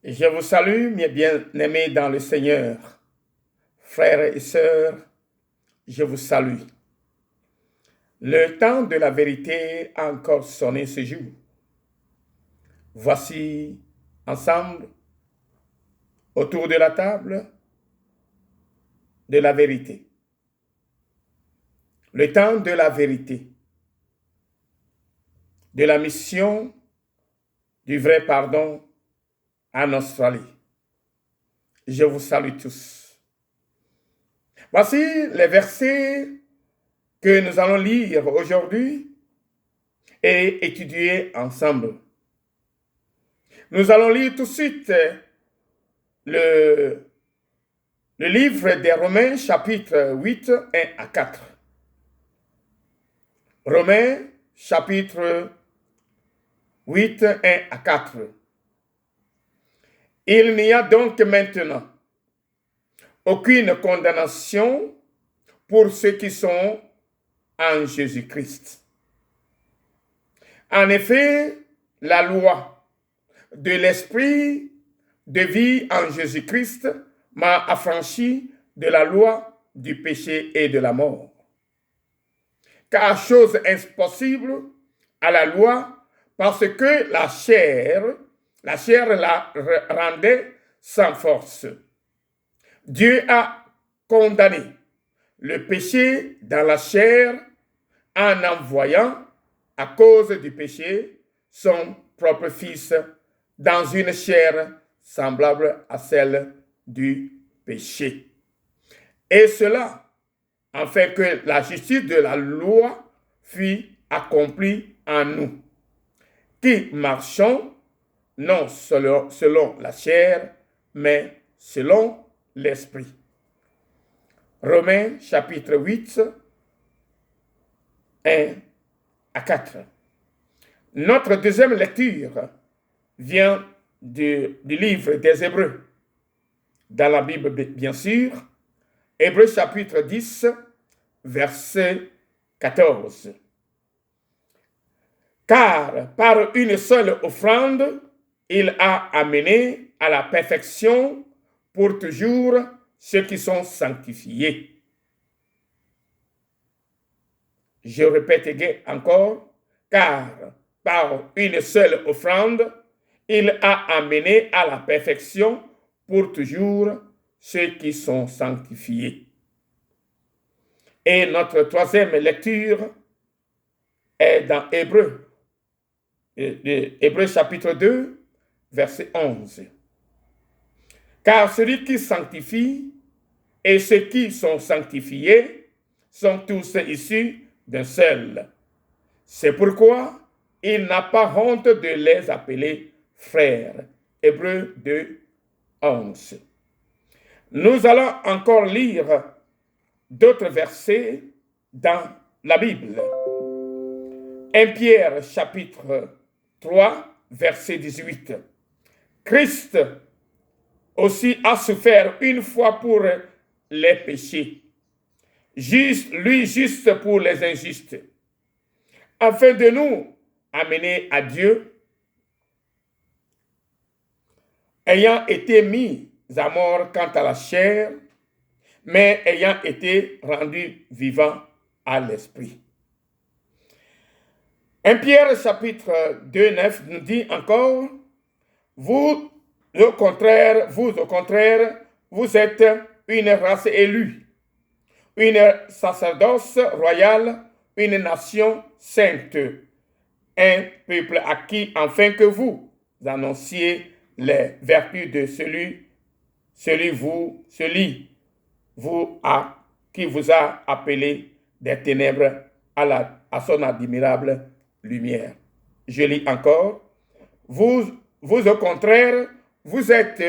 Je vous salue, mes bien-aimés dans le Seigneur. Frères et sœurs, je vous salue. Le temps de la vérité a encore sonné ce jour. Voici, ensemble, autour de la table de la vérité. Le temps de la vérité, de la mission du vrai pardon en Australie. Je vous salue tous. Voici les versets que nous allons lire aujourd'hui et étudier ensemble. Nous allons lire tout de suite le livre des Romains, chapitre 8, 1 à 4. Romains, chapitre 8, 1 à 4. Il n'y a donc maintenant aucune condamnation pour ceux qui sont en Jésus-Christ. En effet, la loi de l'esprit de vie en Jésus-Christ m'a affranchi de la loi du péché et de la mort. Car chose impossible à la loi, parce que la chair la rendait sans force. Dieu a condamné le péché dans la chair en envoyant, à cause du péché, son propre Fils dans une chair semblable à celle du péché. Et cela, afin que la justice de la loi fût accomplie en nous, qui marchons non selon la chair, mais selon l'esprit. Romains chapitre 8, 1 à 4. Notre deuxième lecture vient du livre des Hébreux. Dans la Bible, bien sûr, Hébreux chapitre 10, verset 14. Car par une seule offrande, il a amené à la perfection pour toujours ceux qui sont sanctifiés. Je répète encore, car par une seule offrande, il a amené à la perfection pour toujours ceux qui sont sanctifiés. Et notre troisième lecture est dans Hébreux. Hébreux chapitre 2, verset 11. Car celui qui sanctifie et ceux qui sont sanctifiés sont tous issus d'un seul. C'est pourquoi il n'a pas honte de les appeler frères. Hébreux 2, 11. Nous allons encore lire d'autres versets dans la Bible. 1 Pierre chapitre 3, verset 18. Christ aussi a souffert une fois pour les péchés, juste pour les injustes, afin de nous amener à Dieu, ayant été mis à mort quant à la chair, mais ayant été rendu vivant à l'esprit. 1 Pierre chapitre 2, 9 nous dit encore, vous au contraire, vous êtes une race élue, une sacerdoce royale, une nation sainte, un peuple acquis, afin que vous annonciez les vertus de celui qui vous a appelé des ténèbres à son admirable lumière. Je lis encore. Vous au contraire, vous êtes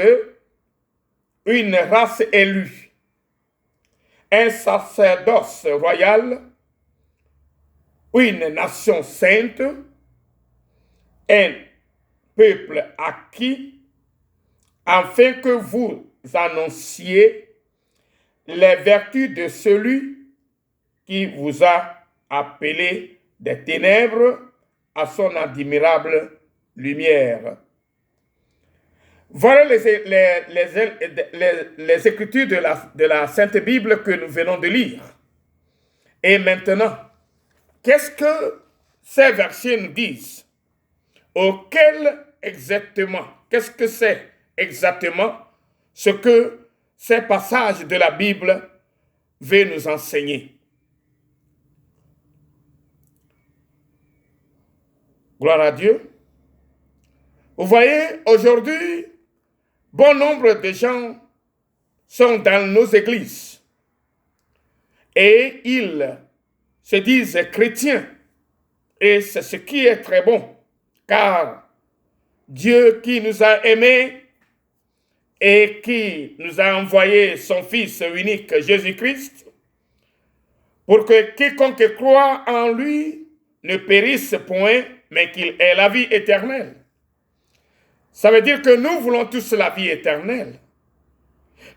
une race élue, un sacerdoce royal, une nation sainte, un peuple acquis, afin que vous annonciez les vertus de celui qui vous a appelé des ténèbres à son admirable lumière. Voilà les écritures de la Sainte Bible que nous venons de lire. Et maintenant, qu'est-ce que ces versets nous disent? Qu'est-ce que c'est exactement ce que ces passages de la Bible veulent nous enseigner? Gloire à Dieu. Vous voyez, aujourd'hui, bon nombre de gens sont dans nos églises et ils se disent chrétiens. Et c'est ce qui est très bon, car Dieu qui nous a aimés et qui nous a envoyé son Fils unique, Jésus-Christ, pour que quiconque croit en lui ne périsse point, mais qu'il ait la vie éternelle. Ça veut dire que nous voulons tous la vie éternelle.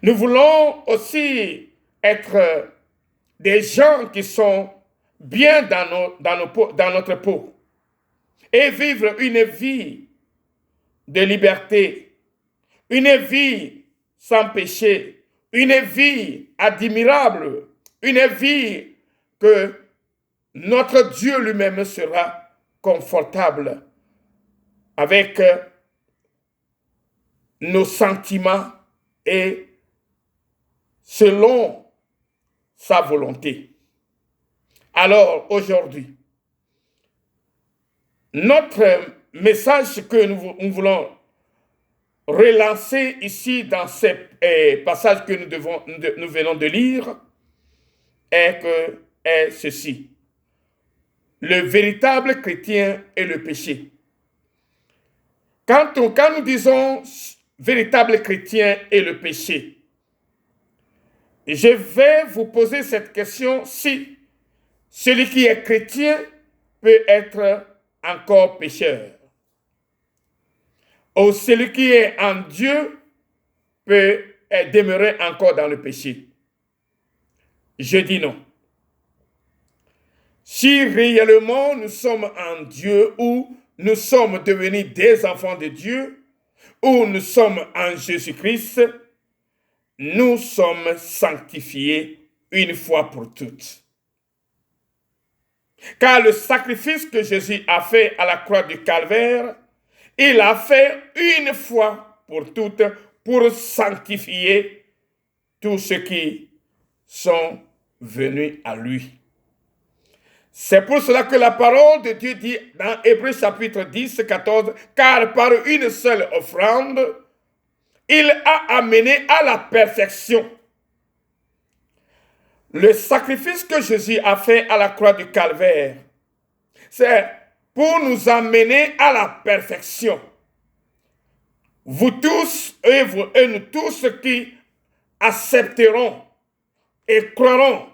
Nous voulons aussi être des gens qui sont bien dans notre peau et vivre une vie de liberté, une vie sans péché, une vie admirable, une vie que notre Dieu lui-même sera confortable avec nos sentiments et selon sa volonté. Alors aujourd'hui, notre message que nous voulons relancer ici dans ces passages que nous venons de lire est ceci. Le véritable chrétien et le péché. Quand nous disons véritable chrétien et le péché, je vais vous poser cette question si celui qui est chrétien peut être encore pécheur. Ou celui qui est en Dieu peut demeurer encore dans le péché. Je dis non. Si réellement nous sommes en Dieu ou nous sommes devenus des enfants de Dieu ou nous sommes en Jésus-Christ, nous sommes sanctifiés une fois pour toutes. Car le sacrifice que Jésus a fait à la croix du Calvaire, il l'a fait une fois pour toutes pour sanctifier tous ceux qui sont venus à lui. C'est pour cela que la parole de Dieu dit dans Hébreux chapitre 10, 14, car par une seule offrande, il a amené à la perfection. Le sacrifice que Jésus a fait à la croix du Calvaire, c'est pour nous amener à la perfection. Vous tous et nous tous qui accepterons et croirons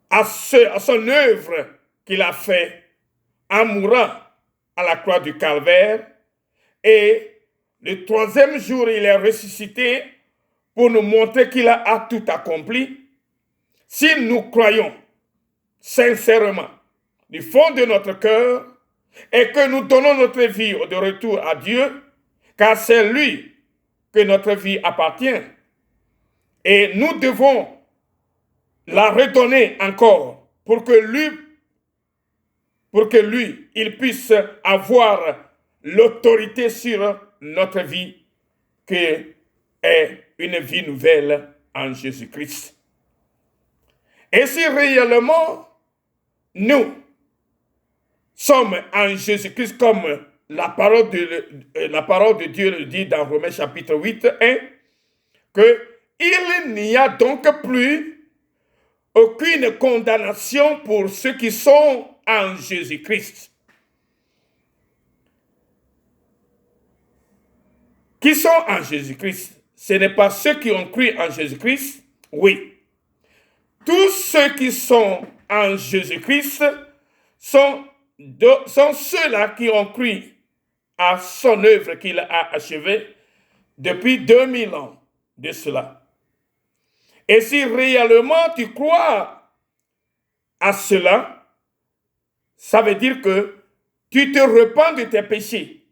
à son œuvre qu'il a fait en mourant à la croix du Calvaire, et le troisième jour il est ressuscité pour nous montrer qu'il a tout accompli. Si nous croyons sincèrement du fond de notre cœur et que nous donnons notre vie de retour à Dieu, car c'est lui que notre vie appartient, et nous devons la redonner encore pour que lui, il puisse avoir l'autorité sur notre vie, qui est une vie nouvelle en Jésus-Christ. Et si réellement nous sommes en Jésus-Christ, comme la parole de Dieu le dit dans Romains chapitre 8, 1, qu'il n'y a donc plus aucune condamnation pour ceux qui sont en Jésus-Christ. Qui sont en Jésus-Christ? Ce n'est pas ceux qui ont cru en Jésus-Christ, oui. Tous ceux qui sont en Jésus-Christ sont ceux-là qui ont cru à son œuvre qu'il a achevée depuis 2000 ans de cela. Et si réellement tu crois à cela, ça veut dire que tu te repens de tes péchés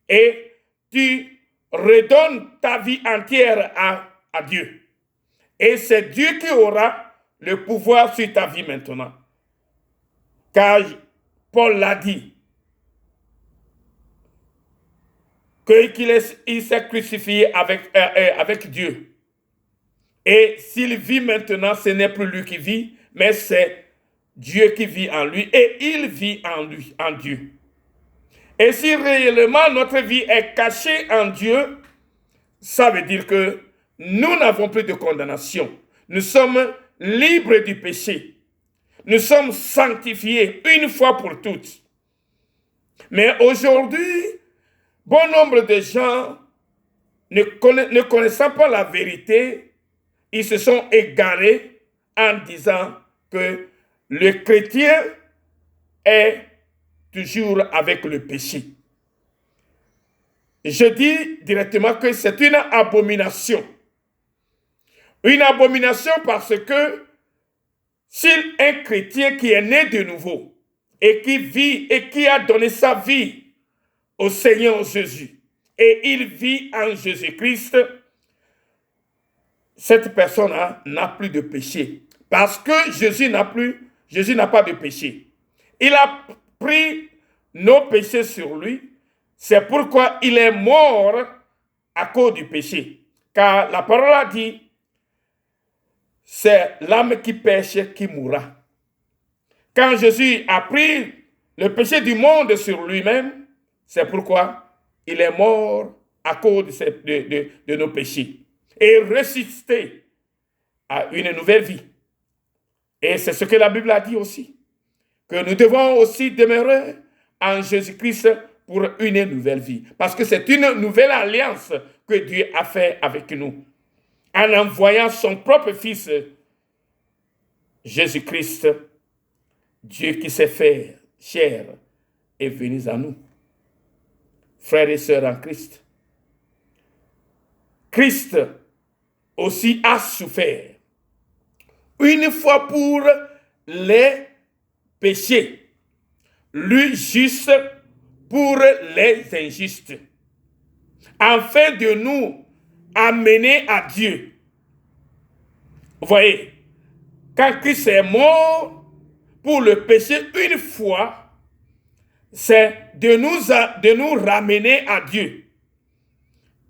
et tu redonnes ta vie entière à Dieu. Et c'est Dieu qui aura le pouvoir sur ta vie maintenant. Car Paul l'a dit, qu'il s'est crucifié avec Dieu. Et s'il vit maintenant, ce n'est plus lui qui vit, mais c'est Dieu qui vit en lui et il vit en lui, en Dieu. Et si réellement notre vie est cachée en Dieu, ça veut dire que nous n'avons plus de condamnation. Nous sommes libres du péché. Nous sommes sanctifiés une fois pour toutes. Mais aujourd'hui, bon nombre de gens, ne connaissant pas la vérité, ils se sont égarés en disant que le chrétien est toujours avec le péché. Je dis directement que c'est une abomination. Une abomination parce que si un chrétien qui est né de nouveau et qui vit et qui a donné sa vie au Seigneur Jésus et il vit en Jésus-Christ, cette personne n'a plus de péché. Parce que Jésus n'a pas de péché. Il a pris nos péchés sur lui. C'est pourquoi il est mort à cause du péché. Car la parole a dit, c'est l'âme qui pêche qui mourra. Quand Jésus a pris le péché du monde sur lui-même, c'est pourquoi il est mort à cause de nos péchés. Et ressuscité à une nouvelle vie. Et c'est ce que la Bible a dit aussi. Que nous devons aussi demeurer en Jésus-Christ pour une nouvelle vie. Parce que c'est une nouvelle alliance que Dieu a fait avec nous. En envoyant son propre Fils, Jésus-Christ, Dieu qui s'est fait chair, est venu à nous. Frères et sœurs en Christ. Christ aussi a souffert une fois pour les péchés, lui juste pour les injustes, afin de nous amener à Dieu. Vous voyez, quand Christ est mort pour le péché une fois, c'est de nous ramener à Dieu.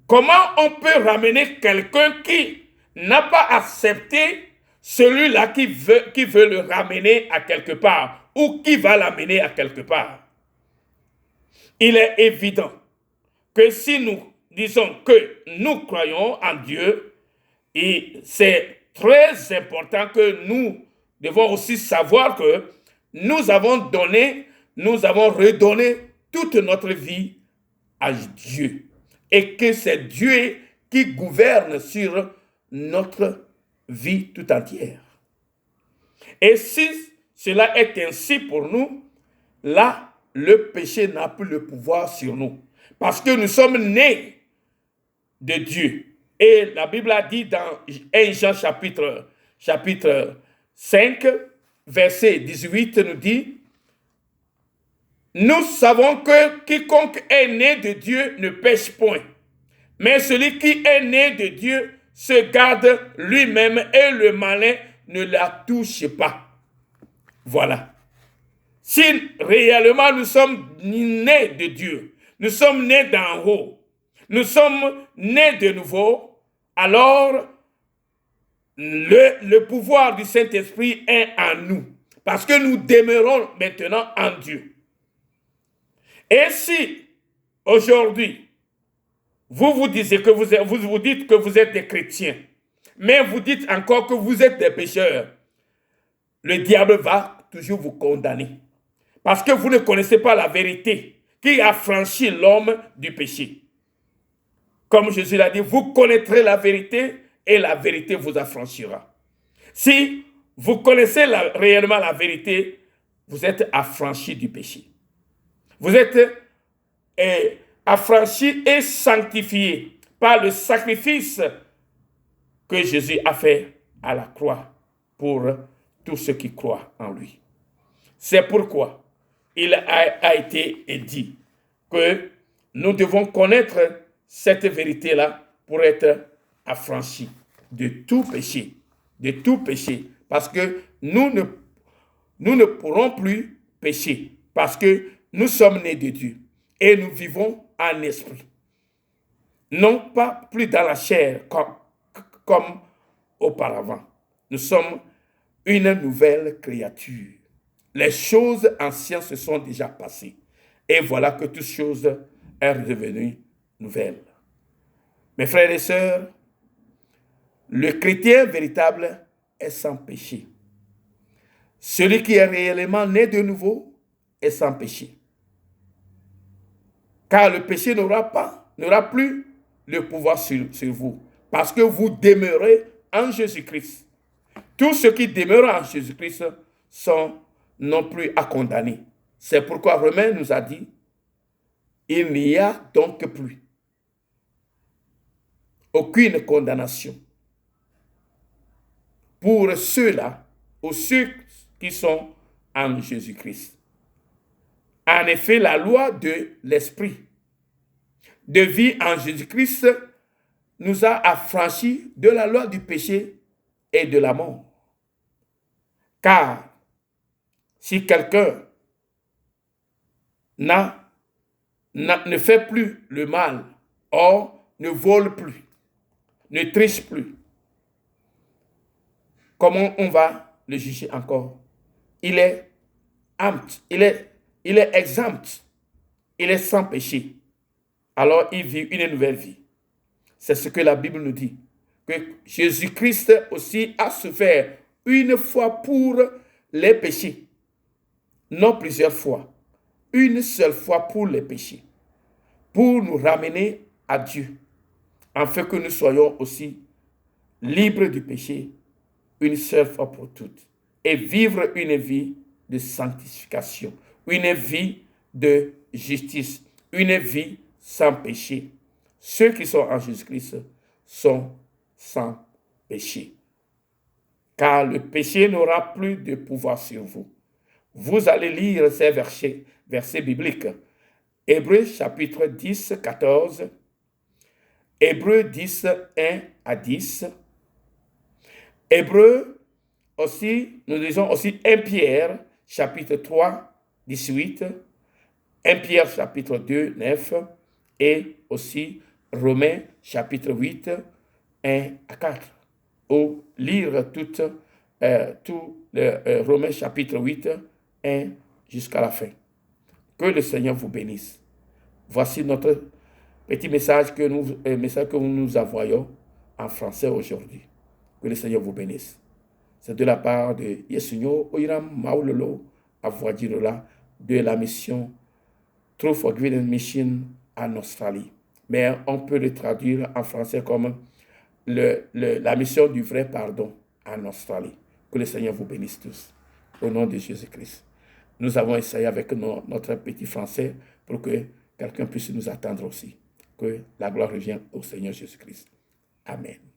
Comment on peut ramener quelqu'un qui n'a pas accepté celui-là qui veut le ramener à quelque part ou qui va l'amener à quelque part? Il est évident que si nous disons que nous croyons en Dieu, et c'est très important que nous devons aussi savoir que nous avons redonné toute notre vie à Dieu. Et que c'est Dieu qui gouverne sur notre vie tout entière. Et si cela est ainsi pour nous, là, le péché n'a plus le pouvoir sur nous. Parce que nous sommes nés de Dieu. Et la Bible a dit dans 1 Jean chapitre 5, verset 18, nous dit, nous savons que quiconque est né de Dieu ne pêche point. Mais celui qui est né de Dieu se garde lui-même et le malin ne la touche pas. Voilà. Si réellement nous sommes nés de Dieu, nous sommes nés d'en haut, nous sommes nés de nouveau, alors le pouvoir du Saint-Esprit est en nous. Parce que nous demeurons maintenant en Dieu. Et si aujourd'hui, vous dites que vous êtes des chrétiens, mais vous dites encore que vous êtes des pécheurs, le diable va toujours vous condamner. Parce que vous ne connaissez pas la vérité qui a franchi l'homme du péché. Comme Jésus l'a dit, vous connaîtrez la vérité et la vérité vous affranchira. Si vous connaissez réellement la vérité, vous êtes affranchi du péché. Vous êtes affranchi et sanctifié par le sacrifice que Jésus a fait à la croix pour tous ceux qui croient en lui. C'est pourquoi il a été dit que nous devons connaître cette vérité-là pour être affranchis de tout péché. De tout péché. Parce que nous ne pourrons plus pécher. Parce que nous sommes nés de Dieu. Et nous vivons en esprit. Non pas plus dans la chair comme auparavant. Nous sommes une nouvelle créature. Les choses anciennes se sont déjà passées. Et voilà que toute chose est devenue nouvelle. Mes frères et sœurs, le chrétien véritable est sans péché. Celui qui est réellement né de nouveau est sans péché. Car le péché n'aura plus le pouvoir sur vous. Parce que vous demeurez en Jésus-Christ. Tous ceux qui demeurent en Jésus-Christ sont non plus à condamner. C'est pourquoi Romain nous a dit, il n'y a donc plus aucune condamnation pour ceux-là ou ceux qui sont en Jésus-Christ. En effet, la loi de l'esprit de vie en Jésus-Christ nous a affranchis de la loi du péché et de la mort. Car si quelqu'un ne fait plus le mal, or ne vole plus, ne triche plus, comment on va le juger encore? Il est apte, il est exempt, il est sans péché. Alors il vit une nouvelle vie. C'est ce que la Bible nous dit. Que Jésus-Christ aussi a souffert une fois pour les péchés. Non plusieurs fois. Une seule fois pour les péchés. Pour nous ramener à Dieu. Afin que nous soyons aussi libres du péché une seule fois pour toutes. Et vivre une vie de sanctification. Une vie de justice. Une vie sans péché. Ceux qui sont en Jésus-Christ sont sans péché. Car le péché n'aura plus de pouvoir sur vous. Vous allez lire ces versets bibliques. Hébreux chapitre 10, 14. Hébreux 10, 1 à 10. Hébreux aussi, nous lisons aussi 1 Pierre chapitre 3, 18. 1 Pierre chapitre 2, 9. Et aussi Romains chapitre 8, 1 à 4. Ou lire tout le Romains chapitre 8, 1 jusqu'à la fin. Que le Seigneur vous bénisse. Voici notre petit message que nous nous envoyons en français aujourd'hui. Que le Seigneur vous bénisse. C'est de la part de Yesunyo Oiram Maulolo Avoadirola de la mission True Forgiveness Mission en Australie. Mais on peut le traduire en français comme la mission du vrai pardon en Australie. Que le Seigneur vous bénisse tous. Au nom de Jésus-Christ. Nous avons essayé avec notre petit français pour que quelqu'un puisse nous attendre aussi. Que la gloire revienne au Seigneur Jésus-Christ. Amen.